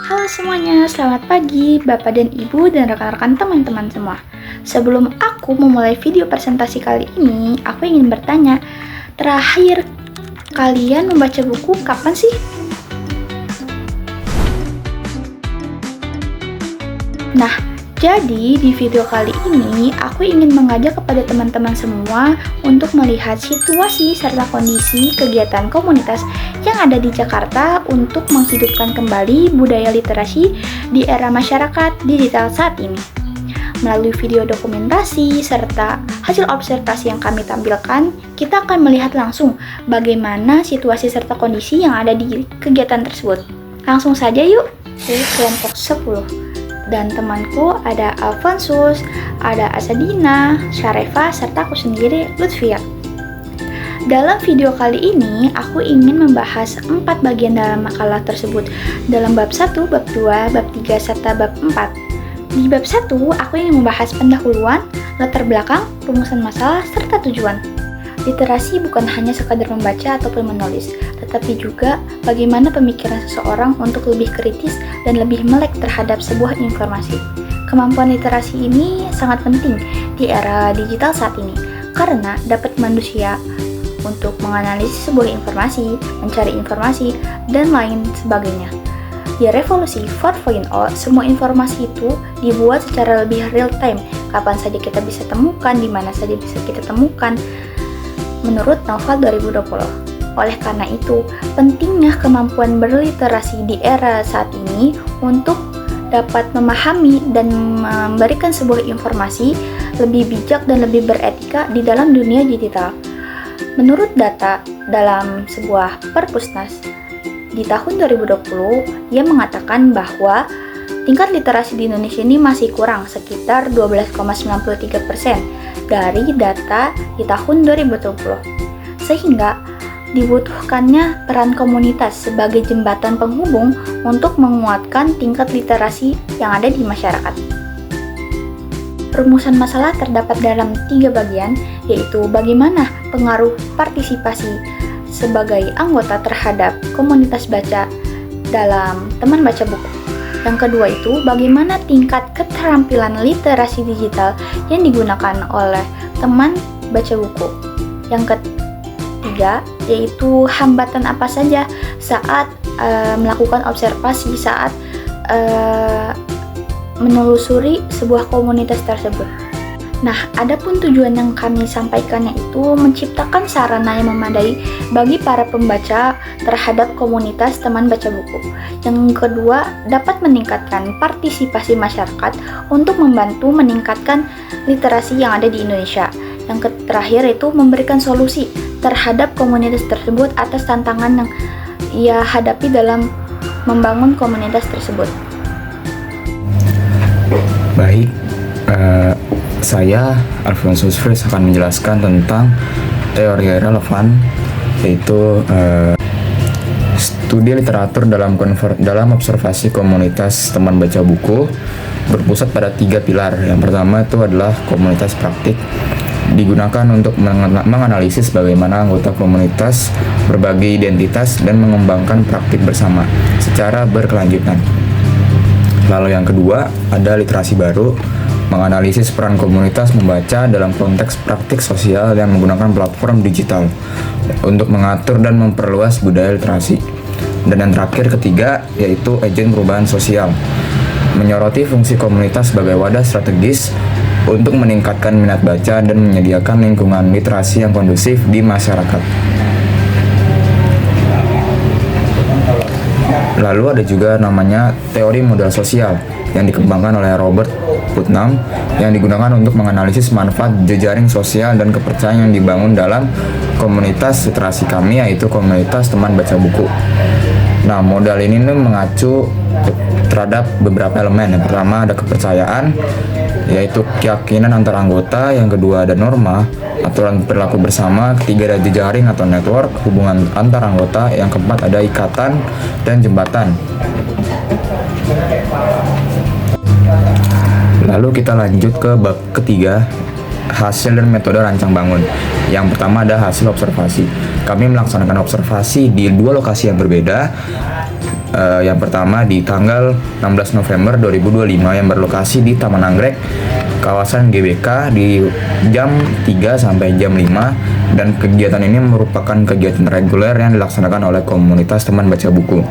Halo semuanya, selamat pagi Bapak dan Ibu dan rekan-rekan teman-teman semua. Sebelum aku memulai video presentasi kali ini, aku ingin bertanya, terakhir kalian membaca buku kapan sih? Nah, jadi di video kali ini aku ingin mengajak kepada teman-teman semua untuk melihat situasi serta kondisi kegiatan komunitas yang ada di Jakarta untuk menghidupkan kembali budaya literasi di era masyarakat digital saat ini. Melalui video dokumentasi serta hasil observasi yang kami tampilkan, kita akan melihat langsung bagaimana situasi serta kondisi yang ada di kegiatan tersebut. Langsung saja yuk ke kelompok 10. Dan temanku ada Alfonsus, ada Asadina, Syarefa, serta aku sendiri, Lutfia. Dalam video kali ini, aku ingin membahas 4 bagian dalam makalah tersebut dalam bab 1, bab 2, bab 3, serta bab 4. Di bab 1, aku ingin membahas pendahuluan, latar belakang, rumusan masalah, serta tujuan. Literasi bukan hanya sekadar membaca ataupun menulis, tetapi juga bagaimana pemikiran seseorang untuk lebih kritis dan lebih melek terhadap sebuah informasi. Kemampuan literasi ini sangat penting di era digital saat ini, karena dapat manusia untuk menganalisis sebuah informasi, mencari informasi, dan lain sebagainya. Di revolusi 4.0, semua informasi itu dibuat secara lebih real time, kapan saja kita bisa temukan, di mana saja bisa kita temukan, menurut Naufal 2020. Oleh karena itu, pentingnya kemampuan berliterasi di era saat ini untuk dapat memahami dan memberikan sebuah informasi lebih bijak dan lebih beretika di dalam dunia digital. Menurut data dalam sebuah Perpusnas di tahun 2020, ia mengatakan bahwa tingkat literasi di Indonesia ini masih kurang, sekitar 12,93% dari data di tahun 2020. Sehingga dibutuhkannya peran komunitas sebagai jembatan penghubung untuk menguatkan tingkat literasi yang ada di masyarakat. Rumusan masalah terdapat dalam 3 bagian, yaitu bagaimana pengaruh partisipasi sebagai anggota terhadap komunitas baca dalam teman baca buku. Yang kedua itu bagaimana tingkat keterampilan literasi digital yang digunakan oleh teman baca buku. Yang ketiga yaitu hambatan apa saja saat melakukan observasi, saat menelusuri sebuah komunitas tersebut. Nah, adapun tujuan yang kami sampaikan yaitu menciptakan sarana yang memadai bagi para pembaca terhadap komunitas teman baca buku. Yang kedua, dapat meningkatkan partisipasi masyarakat untuk membantu meningkatkan literasi yang ada di Indonesia. Yang terakhir itu memberikan solusi terhadap komunitas tersebut atas tantangan yang ia hadapi dalam membangun komunitas tersebut. Baik, saya Alfonsus Fris akan menjelaskan tentang teori relevan, yaitu studi literatur dalam observasi komunitas teman baca buku berpusat pada 3 pilar. Yang pertama itu adalah komunitas praktik, digunakan untuk menganalisis bagaimana anggota komunitas berbagi identitas dan mengembangkan praktik bersama secara berkelanjutan. Lalu yang kedua ada literasi baru, menganalisis peran komunitas membaca dalam konteks praktik sosial yang menggunakan platform digital untuk mengatur dan memperluas budaya literasi. Dan yang terakhir ketiga yaitu agen perubahan sosial, menyoroti fungsi komunitas sebagai wadah strategis untuk meningkatkan minat baca dan menyediakan lingkungan literasi yang kondusif di masyarakat. Lalu ada juga namanya teori modal sosial yang dikembangkan oleh Robert Putnam yang digunakan untuk menganalisis manfaat jejaring sosial dan kepercayaan yang dibangun dalam komunitas literasi kami, yaitu komunitas teman baca buku. Nah, modal ini mengacu terhadap beberapa elemen. Yang pertama ada kepercayaan, yaitu keyakinan antar anggota. Yang kedua ada norma, aturan perilaku bersama. Ketiga ada jejaring atau network, hubungan antar anggota. Yang keempat ada ikatan dan jembatan. Lalu kita lanjut ke bab ketiga, hasil dan metode rancang bangun. Yang pertama ada hasil observasi. Kami melaksanakan observasi di 2 lokasi yang berbeda. Yang pertama di tanggal 16 November 2025 yang berlokasi di Taman Anggrek, kawasan GBK di jam 3 sampai jam 5, dan kegiatan ini merupakan kegiatan reguler yang dilaksanakan oleh komunitas teman baca buku.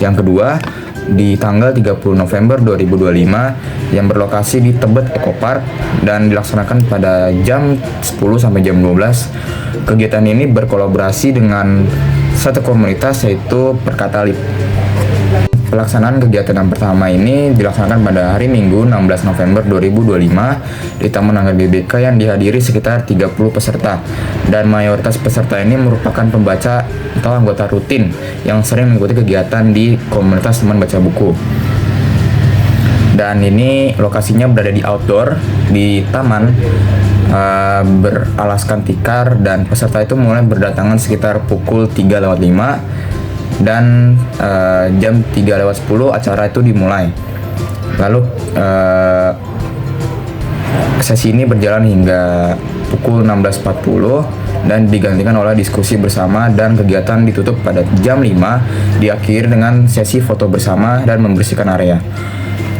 Yang kedua di tanggal 30 November 2025 yang berlokasi di Tebet Eco Park dan dilaksanakan pada jam 10 sampai jam 12. Kegiatan ini berkolaborasi dengan satu komunitas yaitu Perkatalip. Pelaksanaan kegiatan yang pertama ini dilaksanakan pada hari Minggu 16 November 2025 di Taman Anggrek GBK yang dihadiri sekitar 30 peserta, dan mayoritas peserta ini merupakan pembaca atau anggota rutin yang sering mengikuti kegiatan di komunitas teman baca buku. Dan ini lokasinya berada di outdoor di taman, beralaskan tikar, dan peserta itu mulai berdatangan sekitar pukul 3:05 dan jam 3:10 acara itu dimulai. Lalu sesi ini berjalan hingga pukul 16:40 dan digantikan oleh diskusi bersama, dan kegiatan ditutup pada jam 5, diakhiri dengan sesi foto bersama dan membersihkan area.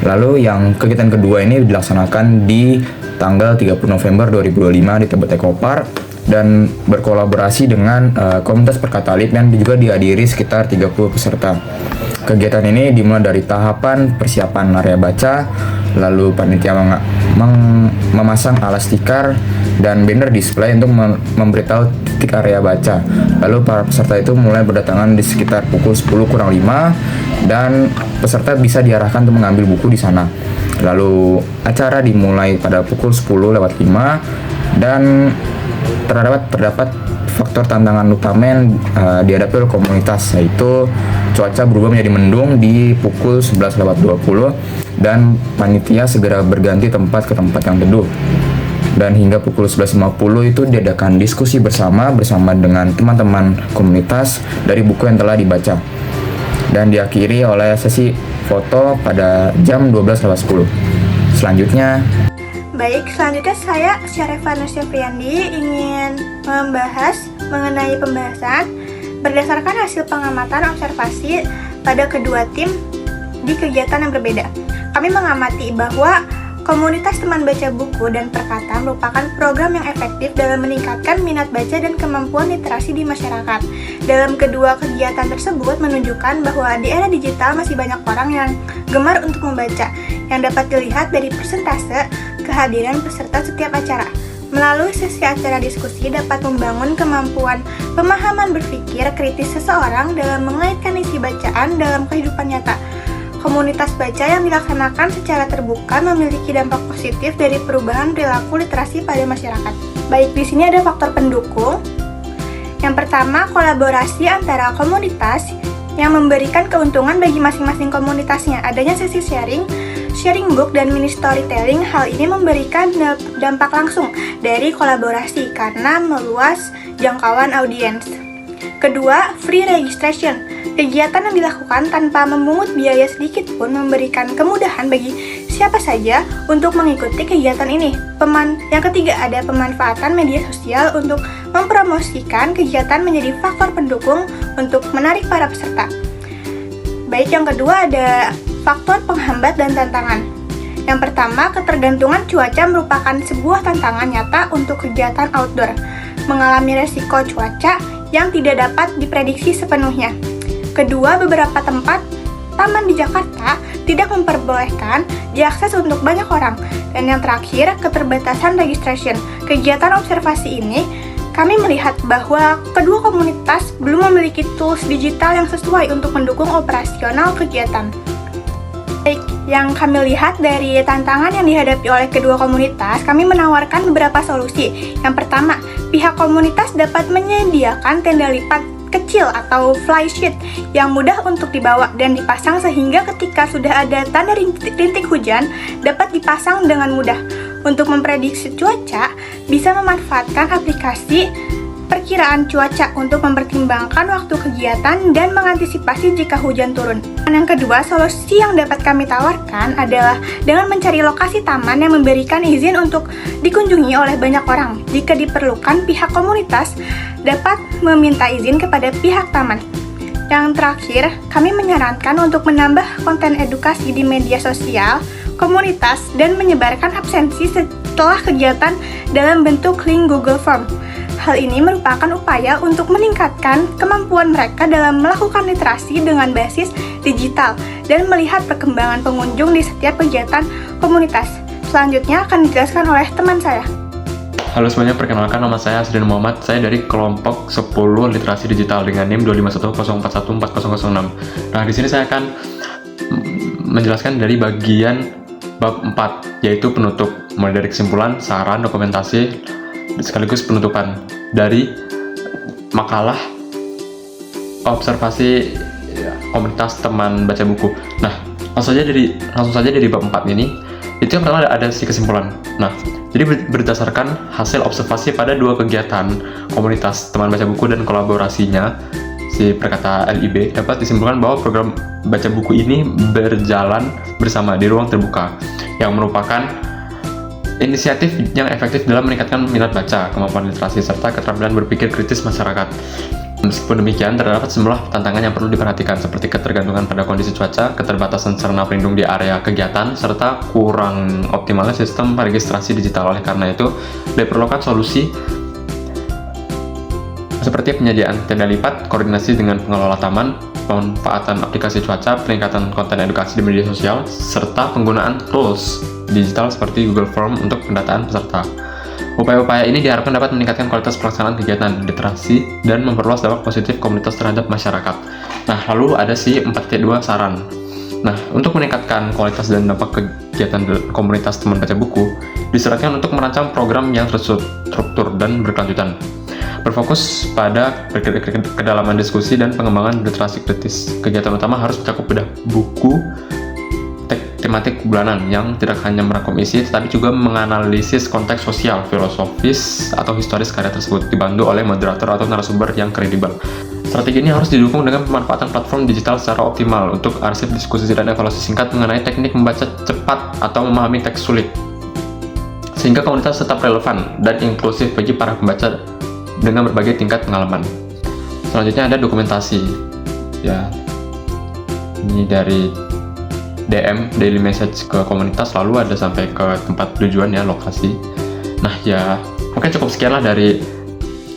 Lalu yang kegiatan kedua ini dilaksanakan di tanggal 30 November 2025 di Tebet Eco Park dan berkolaborasi dengan komunitas Perkatalip yang juga dihadiri sekitar 30 peserta. Kegiatan ini dimulai dari tahapan persiapan area baca, lalu panitia memasang alas tikar dan banner display untuk memberitahu titik area baca. Lalu para peserta itu mulai berdatangan di sekitar pukul 10:05 dan peserta bisa diarahkan untuk mengambil buku di sana. Lalu acara dimulai pada pukul 10:05 dan terdapat faktor tantangan utama yang dihadapi oleh komunitas, yaitu cuaca berubah menjadi mendung di pukul 11:20 dan panitia segera berganti tempat ke tempat yang teduh. Dan hingga pukul 11:50 itu diadakan diskusi bersama dengan teman-teman komunitas dari buku yang telah dibaca, dan diakhiri oleh sesi foto pada jam 12:10. Selanjutnya saya Syarifah Nursyafriandi ingin membahas mengenai pembahasan berdasarkan hasil pengamatan observasi pada kedua tim di kegiatan yang berbeda. Kami mengamati bahwa komunitas teman baca buku dan Perkata merupakan program yang efektif dalam meningkatkan minat baca dan kemampuan literasi di masyarakat. Dalam kedua kegiatan tersebut menunjukkan bahwa di era digital masih banyak orang yang gemar untuk membaca, yang dapat dilihat dari persentase kehadiran peserta setiap acara. Melalui sesi acara diskusi dapat membangun kemampuan pemahaman berpikir kritis seseorang dalam mengaitkan isi bacaan dalam kehidupan nyata. Komunitas baca yang dilaksanakan secara terbuka memiliki dampak positif dari perubahan perilaku literasi pada masyarakat. Baik, di sini ada faktor pendukung. Yang pertama, kolaborasi antara komunitas yang memberikan keuntungan bagi masing-masing komunitasnya. Adanya sesi sharing book dan mini storytelling. Hal ini memberikan dampak langsung dari kolaborasi karena meluas jangkauan audiens. Kedua, free registration. Kegiatan yang dilakukan tanpa memungut biaya sedikit pun memberikan kemudahan bagi siapa saja untuk mengikuti kegiatan ini. Yang ketiga, ada pemanfaatan media sosial untuk mempromosikan kegiatan menjadi faktor pendukung untuk menarik para peserta. Baik, yang kedua ada faktor penghambat dan tantangan. Yang pertama, ketergantungan cuaca merupakan sebuah tantangan nyata untuk kegiatan outdoor. Mengalami resiko cuaca yang tidak dapat diprediksi sepenuhnya. Kedua, beberapa tempat taman di Jakarta tidak memperbolehkan diakses untuk banyak orang. Dan yang terakhir, keterbatasan registration. Kegiatan observasi ini, kami melihat bahwa kedua komunitas belum memiliki tools digital yang sesuai untuk mendukung operasional kegiatan. Baik, yang kami lihat dari tantangan yang dihadapi oleh kedua komunitas, kami menawarkan beberapa solusi. Yang pertama, pihak komunitas dapat menyediakan tenda lipat kecil atau flysheet yang mudah untuk dibawa dan dipasang sehingga ketika sudah ada tanda rintik hujan dapat dipasang dengan mudah. Untuk memprediksi cuaca, bisa memanfaatkan aplikasi perkiraan cuaca untuk mempertimbangkan waktu kegiatan dan mengantisipasi jika hujan turun. Dan yang kedua, solusi yang dapat kami tawarkan adalah dengan mencari lokasi taman yang memberikan izin untuk dikunjungi oleh banyak orang. Jika diperlukan, pihak komunitas dapat meminta izin kepada pihak taman. Yang terakhir, kami menyarankan untuk menambah konten edukasi di media sosial, komunitas, dan menyebarkan absensi setelah kegiatan dalam bentuk link Google Form. Hal ini merupakan upaya untuk meningkatkan kemampuan mereka dalam melakukan literasi dengan basis digital dan melihat perkembangan pengunjung di setiap kegiatan komunitas. Selanjutnya akan dijelaskan oleh teman saya. Halo semuanya, perkenalkan nama saya Asdin Muhammad. Saya dari kelompok 10 literasi digital dengan NIM 251041406. Nah, di sini saya akan menjelaskan dari bagian bab 4, yaitu penutup, mulai dari kesimpulan, saran, dokumentasi, sekaligus penutupan dari makalah observasi komunitas teman baca buku. Nah, langsung saja dari bab 4 ini, itu yang pertama ada si kesimpulan. Nah, jadi berdasarkan hasil observasi pada 2 kegiatan komunitas teman baca buku dan kolaborasinya, si perkata LIB dapat disimpulkan bahwa program baca buku ini berjalan bersama di ruang terbuka, yang merupakan inisiatif yang efektif dalam meningkatkan minat baca, kemampuan literasi, serta keterampilan berpikir kritis masyarakat. Meskipun demikian, terdapat sejumlah tantangan yang perlu diperhatikan, seperti ketergantungan pada kondisi cuaca, keterbatasan sarana pelindung di area kegiatan, serta kurang optimalnya sistem registrasi digital. Oleh karena itu, diperlukan solusi seperti penyediaan tenda lipat, koordinasi dengan pengelola taman, pemanfaatan aplikasi cuaca, peningkatan konten edukasi di media sosial, serta penggunaan tools digital seperti Google Form untuk pendataan peserta. Upaya-upaya ini diharapkan dapat meningkatkan kualitas pelaksanaan kegiatan literasi dan memperluas dampak positif komunitas terhadap masyarakat. Nah, lalu ada si 4.2 saran. Nah, untuk meningkatkan kualitas dan dampak kegiatan komunitas teman baca buku, disarankan untuk merancang program yang terstruktur dan berkelanjutan. Berfokus pada kedalaman diskusi dan pengembangan literasi kritis. Kegiatan utama harus mencakup bedah buku tematik bulanan yang tidak hanya merangkum isi, tetapi juga menganalisis konteks sosial, filosofis, atau historis karya tersebut, dibantu oleh moderator atau narasumber yang kredibel. Strategi ini harus didukung dengan pemanfaatan platform digital secara optimal untuk arsip diskusi dan evaluasi singkat mengenai teknik membaca cepat atau memahami teks sulit, sehingga komunitas tetap relevan dan inklusif bagi para pembaca dengan berbagai tingkat pengalaman. Selanjutnya ada dokumentasi. Ya, ini dari DM, daily message ke komunitas, lalu ada sampai ke tempat tujuan ya, lokasi. Nah ya, mungkin cukup sekian lah dari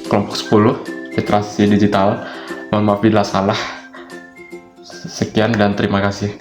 kelompok 10 literasi digital. Mohon maaf bila salah. Sekian dan terima kasih.